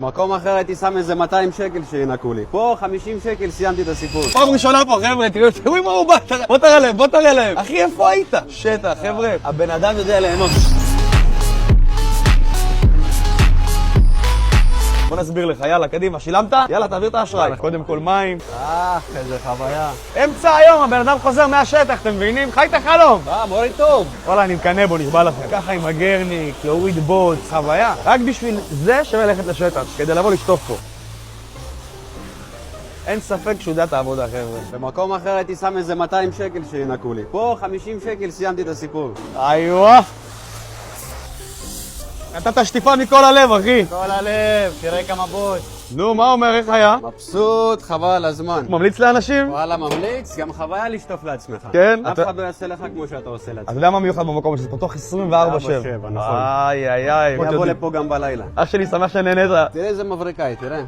במקום אחר הייתי שם איזה 200 שקל שינקו לי. פה 50 שקל סיימתי את הסיפור. פעם ראשונה פה, חבר'ה, תראו מה הוא בא, בוא תראה להם. אחי, איפה היית? שטח, חבר'ה. הבן אדם יודע ליהנות. בוא נסביר לך, יאללה, קדימה, שילמת? יאללה, תעביר את האשראי. קודם כל מים. איזה חוויה. אמצע היום, הבן אדם חוזר מהשטח, אתם מבינים? חי את החלום. מורי טוב. וואלה, אני מקנא בו, נשבע לכם. ככה עם הגרניק, להוריד בוץ, חוויה. רק בשביל זה שווה ללכת לשטח, כדי לבוא לשטוף פה. אין ספק שהוא יודע את העבודה, חבר'ה. במקום אחר הייתי שם איזה 200 שקל שינקו לי. פה 50 שקל סיימתי את הסיפור. איווה. נתת שטיפה מכל הלב, אחי. כל הלב, תראה כמה בוץ. נו, מה אומר, איך היה? מבסוט, חבל על הזמן. ממליץ לאנשים? וואלה, ממליץ, גם חוויה לשטוף לעצמך. כן? אף אחד לא יעשה לך כמו שאתה עושה לעצמך. אתה יודע מה מיוחד במקום שזה פתוח 24/7. נכון. איי. אני אבוא לפה גם בלילה. אח שלי, שמח שנהנית. תראה איזה מבריקאי, תראה.